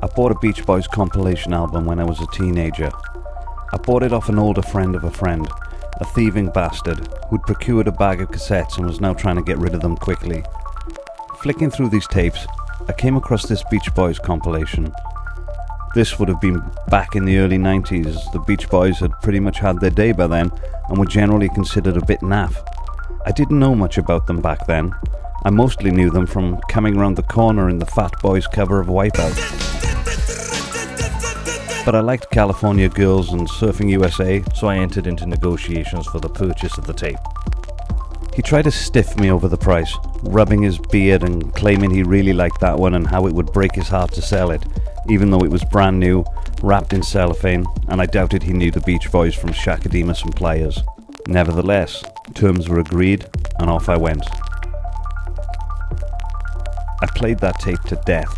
I bought a Beach Boys compilation album when I was a teenager. I bought it off an older friend of a friend, a thieving bastard who'd procured a bag of cassettes and was now trying to get rid of them quickly. Flicking through these tapes, I came across this Beach Boys compilation. This would have been back in the early 90s. The Beach Boys had pretty much had their day by then and were generally considered a bit naff. I didn't know much about them back then. I mostly knew them from coming round the corner in the Fat Boys cover of Wipeout. But I liked California Girls and Surfing USA, so I entered into negotiations for the purchase of the tape. He tried to stiff me over the price, rubbing his beard and claiming he really liked that one and how it would break his heart to sell it, even though it was brand new, wrapped in cellophane, and I doubted he knew the Beach Boys from Shakademus and Pliers. Nevertheless, terms were agreed, and off I went. I played that tape to death.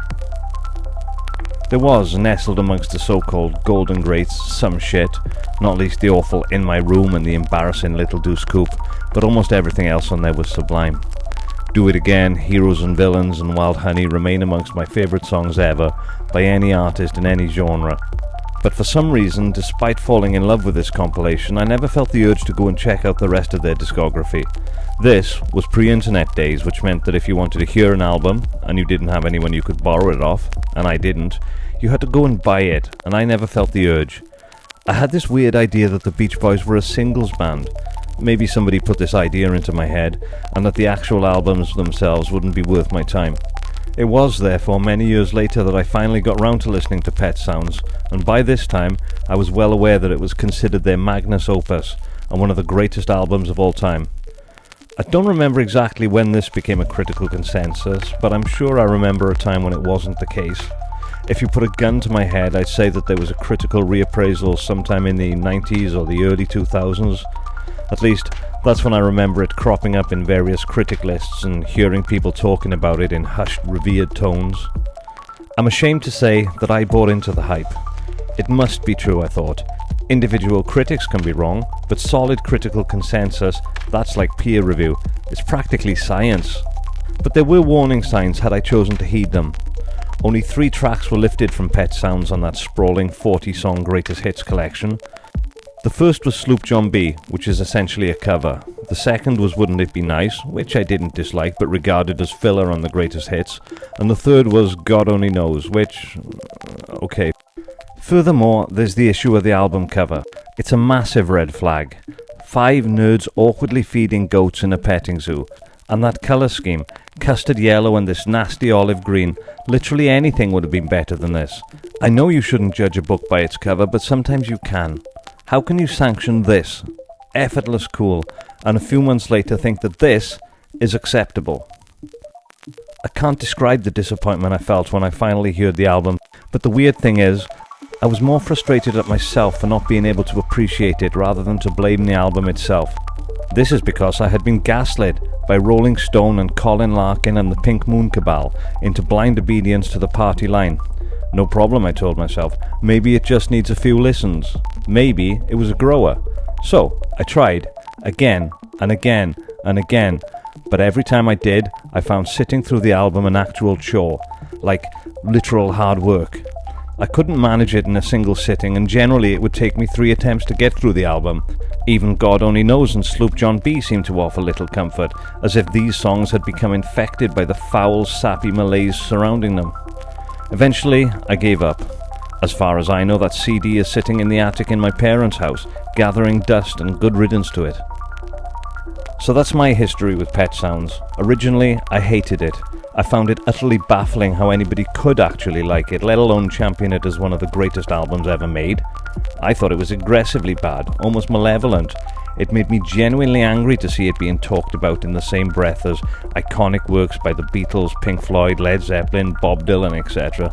There was, nestled amongst the so-called golden greats, some shit, not least the awful In My Room and the embarrassing Little Deuce Coupe, but almost everything else on there was sublime. Do It Again, Heroes and Villains, and Wild Honey remain amongst my favourite songs ever, by any artist in any genre. But for some reason, despite falling in love with this compilation, I never felt the urge to go and check out the rest of their discography. This was pre-internet days, which meant that if you wanted to hear an album, and you didn't have anyone you could borrow it off, and I didn't, you had to go and buy it, and I never felt the urge. I had this weird idea that the Beach Boys were a singles band. Maybe somebody put this idea into my head, and that the actual albums themselves wouldn't be worth my time. It was, therefore, many years later that I finally got round to listening to Pet Sounds, and by this time I was well aware that it was considered their magnus opus, and one of the greatest albums of all time. I don't remember exactly when this became a critical consensus, but I'm sure I remember a time when it wasn't the case. If you put a gun to my head, I'd say that there was a critical reappraisal sometime in the 90s or the early 2000s. At least, that's when I remember it cropping up in various critic lists and hearing people talking about it in hushed, revered tones. I'm ashamed to say that I bought into the hype. It must be true, I thought. Individual critics can be wrong, but solid critical consensus, that's like peer review. It's practically science. But there were warning signs had I chosen to heed them. Only 3 tracks were lifted from Pet Sounds on that sprawling 40-song greatest hits collection. The first was Sloop John B, which is essentially a cover. The second was Wouldn't It Be Nice, which I didn't dislike but regarded as filler on the greatest hits. And the third was God Only Knows, which... okay. Furthermore, there's the issue of the album cover. It's a massive red flag. 5 nerds awkwardly feeding goats in a petting zoo. And that colour scheme, custard yellow and this nasty olive green, literally anything would have been better than this. I know you shouldn't judge a book by its cover, but sometimes you can. How can you sanction this, effortless cool, and a few months later think that this is acceptable? I can't describe the disappointment I felt when I finally heard the album, but the weird thing is, I was more frustrated at myself for not being able to appreciate it rather than to blame the album itself. This is because I had been gaslit by Rolling Stone and Colin Larkin and the Pink Moon Cabal into blind obedience to the party line. No problem, I told myself. Maybe it just needs a few listens. Maybe it was a grower. So, I tried. Again, and again, and again. But every time I did, I found sitting through the album an actual chore. Like, literal hard work. I couldn't manage it in a single sitting, and generally it would take me 3 attempts to get through the album. Even God Only Knows and Sloop John B seemed to offer little comfort, as if these songs had become infected by the foul, sappy malaise surrounding them. Eventually, I gave up. As far as I know, that CD is sitting in the attic in my parents' house, gathering dust and good riddance to it. So that's my history with Pet Sounds. Originally, I hated it. I found it utterly baffling how anybody could actually like it, let alone champion it as one of the greatest albums ever made. I thought it was aggressively bad, almost malevolent. It made me genuinely angry to see it being talked about in the same breath as iconic works by the Beatles, Pink Floyd, Led Zeppelin, Bob Dylan, etc.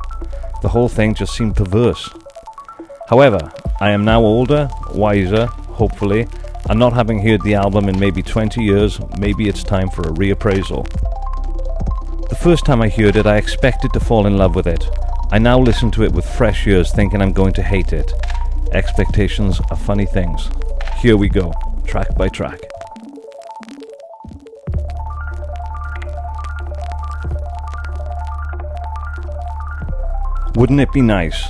The whole thing just seemed perverse. However, I am now older, wiser, hopefully, and not having heard the album in maybe 20 years, maybe it's time for a reappraisal. The first time I heard it, I expected to fall in love with it. I now listen to it with fresh ears, thinking I'm going to hate it. Expectations are funny things. Here we go, track by track. Wouldn't it be nice?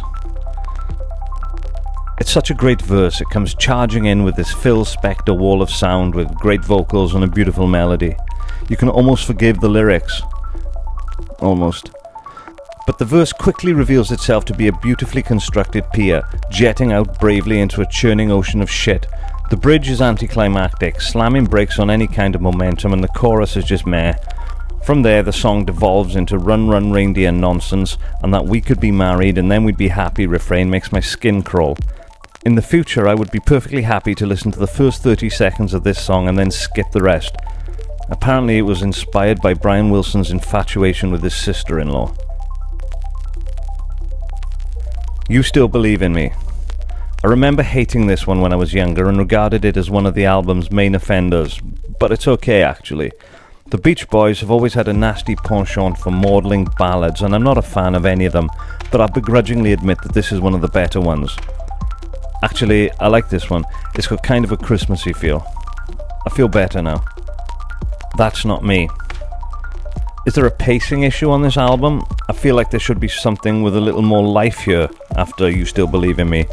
It's such a great verse. It comes charging in with this Phil Spector wall of sound with great vocals and a beautiful melody. You can almost forgive the lyrics. Almost. But the verse quickly reveals itself to be a beautifully constructed pier, jetting out bravely into a churning ocean of shit. The bridge is anticlimactic, slamming brakes on any kind of momentum, and the chorus is just meh. From there, the song devolves into run run reindeer nonsense, and that we could be married and then we'd be happy refrain makes my skin crawl. In the future, I would be perfectly happy to listen to the first 30 seconds of this song and then skip the rest. Apparently it was inspired by Brian Wilson's infatuation with his sister-in-law. You Still Believe in Me. I remember hating this one when I was younger and regarded it as one of the album's main offenders, but it's okay actually. The Beach Boys have always had a nasty penchant for maudling ballads, and I'm not a fan of any of them, but I begrudgingly admit that this is one of the better ones. Actually, I like this one. It's got kind of a Christmassy feel. I feel better now. That's Not Me. Is there a pacing issue on this album? I feel like there should be something with a little more life here after You Still Believe in Me.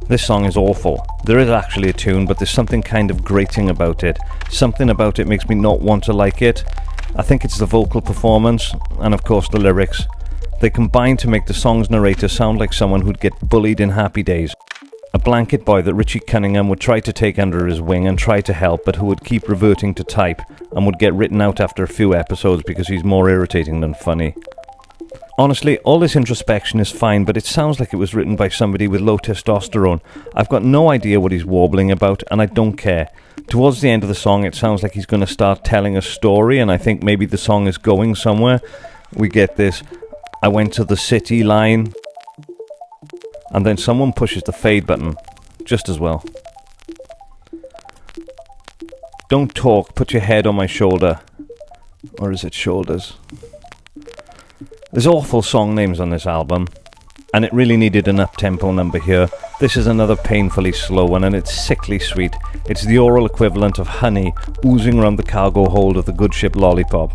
This song is awful. There is actually a tune, but there's something kind of grating about it. Something about it makes me not want to like it. I think it's the vocal performance, and of course the lyrics. They combine to make the song's narrator sound like someone who'd get bullied in Happy Days. A blanket boy that Richie Cunningham would try to take under his wing and try to help, but who would keep reverting to type and would get written out after a few episodes because he's more irritating than funny. Honestly, all this introspection is fine, but it sounds like it was written by somebody with low testosterone. I've got no idea what he's warbling about, and I don't care. Towards the end of the song, it sounds like he's going to start telling a story, and I think maybe the song is going somewhere. We get this, I went to the city line, and then someone pushes the fade button, just as well. Don't talk, put your head on my shoulder. Or is it shoulders? There's awful song names on this album, and it really needed an up-tempo number here. This is another painfully slow one, and it's sickly sweet. It's the oral equivalent of honey oozing around the cargo hold of the good ship Lollipop.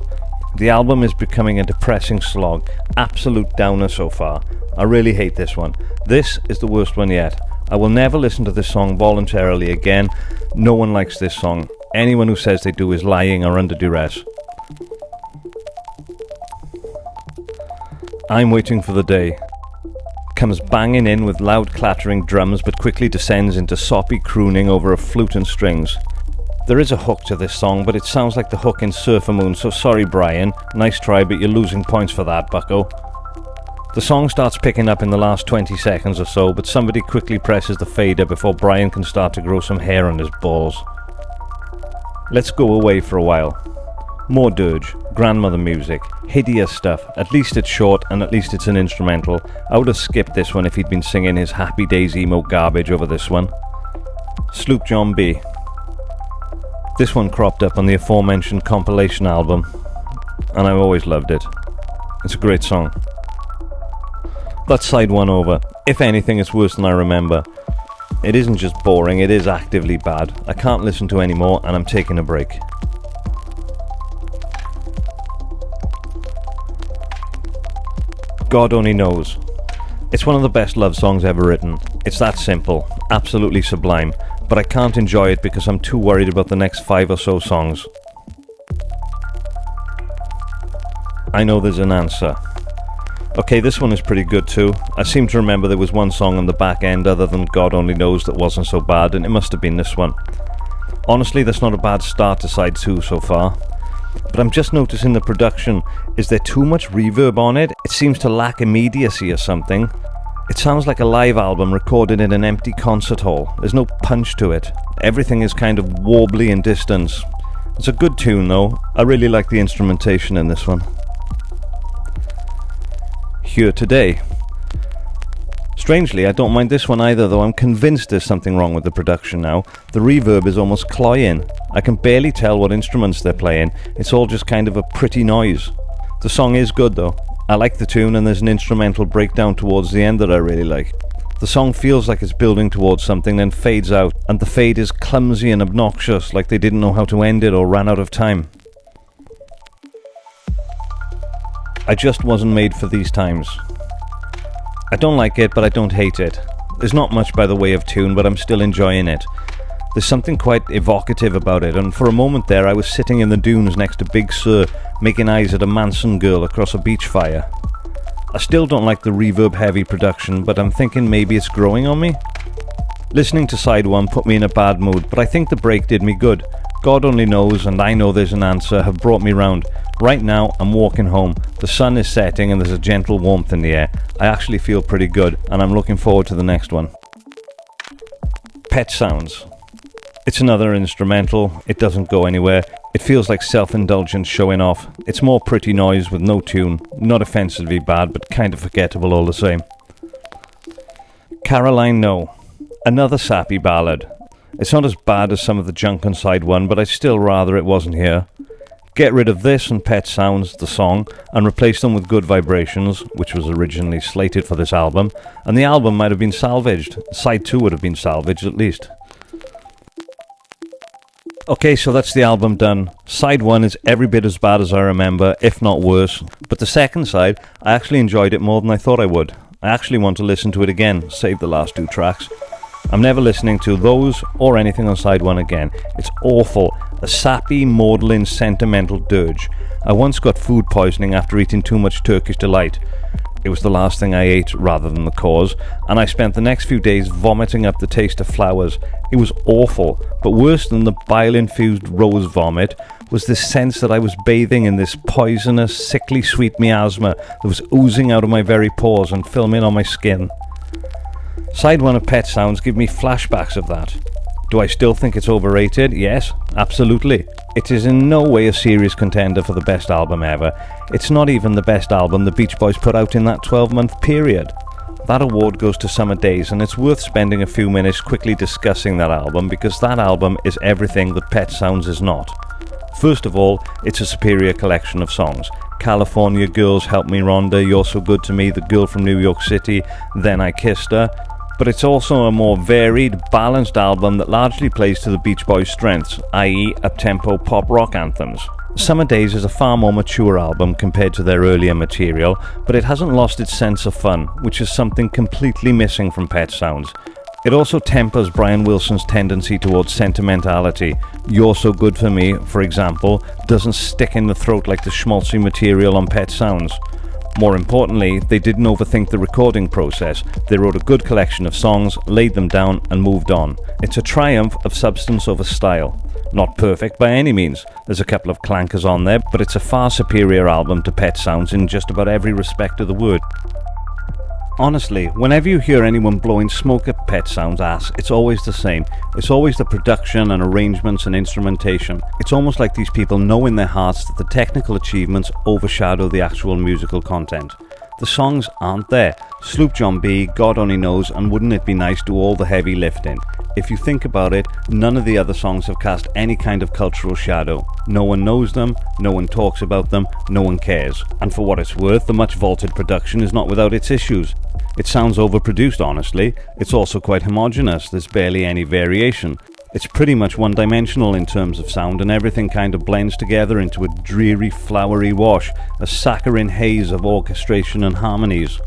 The album is becoming a depressing slog, absolute downer so far. I really hate this one. This is the worst one yet. I will never listen to this song voluntarily again. No one likes this song. Anyone who says they do is lying or under duress. I'm Waiting for the Day comes banging in with loud clattering drums, but quickly descends into soppy crooning over a flute and strings. There is a hook to this song, but it sounds like the hook in Surfer Moon, so sorry Brian, nice try, but you're losing points for that, bucko. The song starts picking up in the last 20 seconds or so, but somebody quickly presses the fader before Brian can start to grow some hair on his balls. Let's go away for a while. More dirge, grandmother music, hideous stuff. At least it's short and at least it's an instrumental. I would have skipped this one if he'd been singing his Happy Days emo garbage over this one. Sloop John B. This one cropped up on the aforementioned compilation album, and I've always loved it. It's a great song. That's side one over. If anything, it's worse than I remember. It isn't just boring, it is actively bad. I can't listen to any more, and I'm taking a break. God Only Knows. It's one of the best love songs ever written. It's that simple, absolutely sublime, but I can't enjoy it because I'm too worried about the next 5 or so songs. I Know There's an Answer. Okay, this one is pretty good too. I seem to remember there was one song on the back end other than God Only Knows that wasn't so bad, and it must have been this one. Honestly, that's not a bad start to side 2 so far. But I'm just noticing the production. Is there too much reverb on it? It seems to lack immediacy or something. It sounds like a live album recorded in an empty concert hall. There's no punch to it. Everything is kind of warbly and distant. It's a good tune though. I really like the instrumentation in this one. Here Today. Strangely, I don't mind this one either, though I'm convinced there's something wrong with the production now. The reverb is almost cloying. I can barely tell what instruments they're playing. It's all just kind of a pretty noise. The song is good though. I like the tune, and there's an instrumental breakdown towards the end that I really like. The song feels like it's building towards something, then fades out, and the fade is clumsy and obnoxious, like they didn't know how to end it or ran out of time. I Just Wasn't Made for These Times. I don't like it, but I don't hate it. There's not much by the way of tune, but I'm still enjoying it. There's something quite evocative about it, and for a moment there I was sitting in the dunes next to Big Sur, making eyes at a Manson girl across a beach fire. I still don't like the reverb-heavy production, but I'm thinking maybe it's growing on me. Listening to side 1 put me in a bad mood, but I think the break did me good. God Only Knows and I Know There's an Answer have brought me round. Right now I'm walking home, the sun is setting and there's a gentle warmth in the air. I actually feel pretty good and I'm looking forward to the next one. Pet Sounds. It's another instrumental, it doesn't go anywhere. It feels like self-indulgence showing off. It's more pretty noise with no tune, not offensively bad but kind of forgettable all the same. Caroline No. Another sappy ballad. It's not as bad as some of the junk on side 1, but I'd still rather it wasn't here. Get rid of this and Pet Sounds, the song, and replace them with Good Vibrations, which was originally slated for this album, and the album might have been salvaged. Side 2 would have been salvaged at least. Okay, so that's the album done. Side 1 is every bit as bad as I remember, if not worse, but the second side, I actually enjoyed it more than I thought I would. I actually want to listen to it again, save the last 2 tracks. I'm never listening to those or anything on side 1 again. It's awful. A sappy, maudlin, sentimental dirge. I once got food poisoning after eating too much Turkish Delight. It was the last thing I ate rather than the cause, and I spent the next few days vomiting up the taste of flowers. It was awful, but worse than the bile-infused rose vomit was this sense that I was bathing in this poisonous, sickly sweet miasma that was oozing out of my very pores and filming on my skin. Side 1 of Pet Sounds give me flashbacks of that. Do I still think it's overrated? Yes, absolutely. It is in no way a serious contender for the best album ever. It's not even the best album the Beach Boys put out in that 12-month period. That award goes to Summer Days, and it's worth spending a few minutes quickly discussing that album because that album is everything that Pet Sounds is not. First of all, it's a superior collection of songs. California Girls, Help Me Rhonda, You're So Good to Me, The Girl from New York City, Then I Kissed Her. But it's also a more varied, balanced album that largely plays to the Beach Boys' strengths, i.e. up-tempo pop rock anthems. Summer Days is a far more mature album compared to their earlier material, but it hasn't lost its sense of fun, which is something completely missing from Pet Sounds. It also tempers Brian Wilson's tendency towards sentimentality. You're So Good For Me, for example, doesn't stick in the throat like the schmaltzy material on Pet Sounds. More importantly, they didn't overthink the recording process. They wrote a good collection of songs, laid them down and moved on. It's a triumph of substance over style. Not perfect by any means. There's a couple of clankers on there, but it's a far superior album to Pet Sounds in just about every respect of the word. Honestly, whenever you hear anyone blowing smoke at Pet Sounds' ass, it's always the same. It's always the production and arrangements and instrumentation. It's almost like these people know in their hearts that the technical achievements overshadow the actual musical content. The songs aren't there. Sloop John B, God Only Knows, and Wouldn't It Be Nice do all the heavy lifting. If you think about it, none of the other songs have cast any kind of cultural shadow. No one knows them, no one talks about them, no one cares. And for what it's worth, the much vaulted production is not without its issues. It sounds overproduced, honestly. It's also quite homogeneous, there's barely any variation. It's pretty much one-dimensional in terms of sound, and everything kind of blends together into a dreary, flowery wash, a saccharine haze of orchestration and harmonies.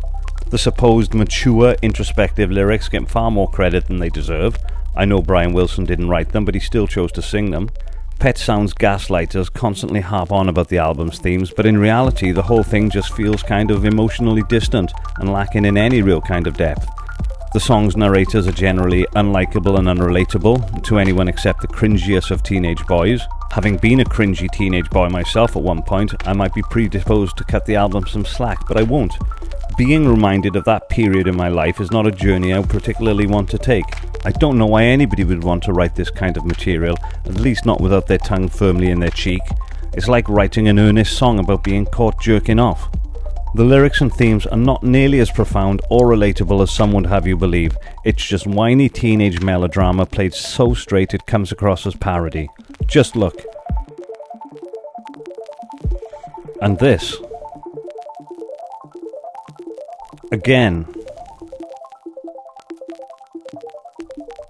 The supposed mature, introspective lyrics get far more credit than they deserve. I know Brian Wilson didn't write them, but he still chose to sing them. Pet Sounds gaslighters constantly harp on about the album's themes, but in reality the whole thing just feels kind of emotionally distant and lacking in any real kind of depth. The song's narrators are generally unlikable and unrelatable to anyone except the cringiest of teenage boys. Having been a cringy teenage boy myself at one point, I might be predisposed to cut the album some slack, but I won't. Being reminded of that period in my life is not a journey I particularly want to take. I don't know why anybody would want to write this kind of material, at least not without their tongue firmly in their cheek. It's like writing an earnest song about being caught jerking off. The lyrics and themes are not nearly as profound or relatable as some would have you believe. It's just whiny teenage melodrama played so straight it comes across as parody. Just look. And this. Again.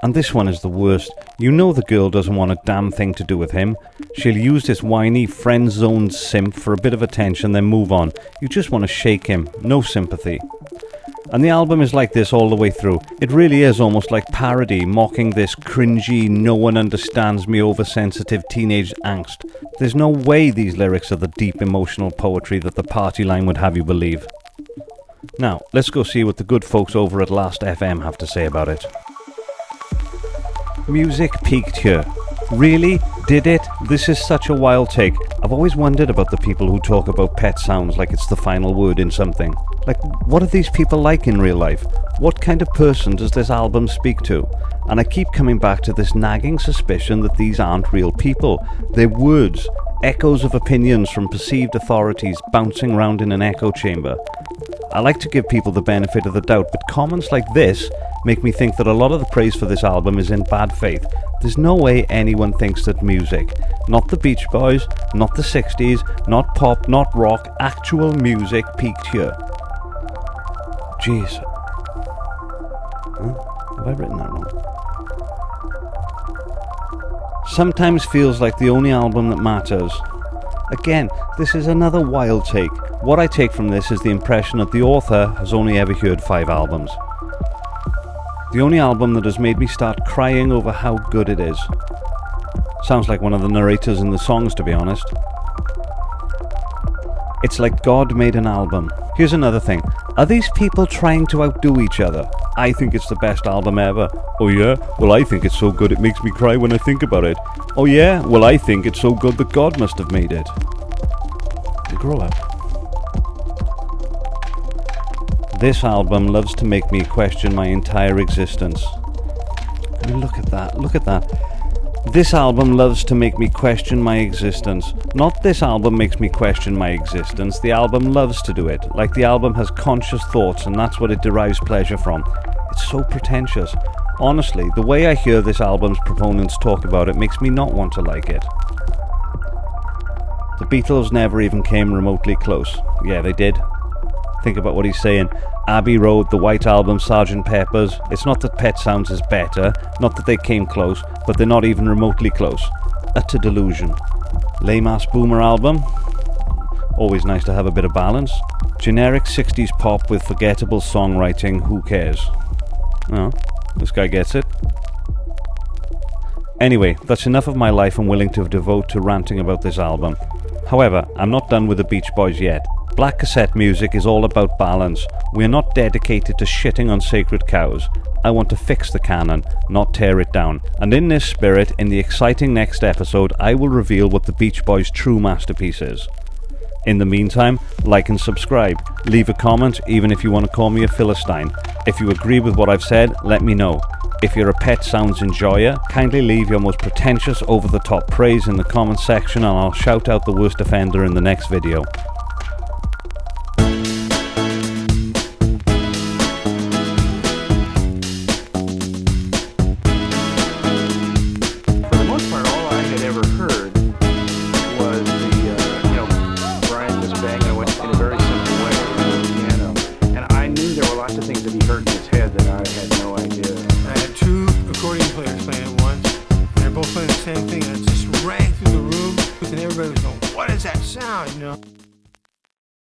And this one is the worst. You know the girl doesn't want a damn thing to do with him. She'll use this whiny, friend-zoned simp for a bit of attention, then move on. You just want to shake him. No sympathy. And the album is like this all the way through. It really is almost like parody, mocking this cringy, no one understands me oversensitive teenage angst. There's no way these lyrics are the deep emotional poetry that the party line would have you believe. Now, let's go see what the good folks over at Last FM have to say about it. Music peaked here. Really? Did it? This is such a wild take. I've always wondered about the people who talk about pet sounds like it's the final word in something. Like, what are these people like in real life? What kind of person does this album speak to? And I keep coming back to this nagging suspicion that these aren't real people. They're words, echoes of opinions from perceived authorities bouncing around in an echo chamber. I like to give people the benefit of the doubt, but comments like this make me think that a lot of the praise for this album is in bad faith. There's no way anyone thinks that music, not the Beach Boys, not the 60s, not pop, not rock, actual music peaked here. Jeez. Huh? Have I written that wrong? Sometimes feels like the only album that matters. Again, this is another wild take. What I take from this is the impression that the author has only ever heard 5 albums. The only album that has made me start crying over how good it is. Sounds like one of the narrators in the songs, to be honest. It's like God made an album. Here's another thing. Are these people trying to outdo each other? I think it's the best album ever. Oh yeah? Well, I think it's so good it makes me cry when I think about it. Oh yeah? Well, I think it's so good that God must have made it. Grow up. This album loves to make me question my entire existence. I mean, look at that. Look at that. This album loves to make me question my existence. Not this album makes me question my existence. The album loves to do it. Like the album has conscious thoughts and that's what it derives pleasure from. It's so pretentious. Honestly, the way I hear this album's proponents talk about it makes me not want to like it. The Beatles never even came remotely close. Yeah, they did. Think about what he's saying. Abbey Road, the White Album, Sgt. Pepper's. It's not that Pet Sounds is better, not that they came close, but they're not even remotely close. Utter delusion. Lame-ass Boomer album. Always nice to have a bit of balance. Generic 60s pop with forgettable songwriting, who cares? Oh, this guy gets it. Anyway, that's enough of my life I'm willing to devote to ranting about this album. However, I'm not done with the Beach Boys yet. Black Cassette music is all about balance. We are not dedicated to shitting on sacred cows. I want to fix the canon, not tear it down. And in this spirit, in the exciting next episode, I will reveal what the Beach Boys' true masterpiece is. In the meantime, like and subscribe. Leave a comment, even if you want to call me a Philistine. If you agree with what I've said, let me know. If you're a Pet Sounds enjoyer, kindly leave your most pretentious over-the-top praise in the comment section and I'll shout out the worst offender in the next video. Same thing, and it just rang through the room, and everybody was going, what is that sound, you know?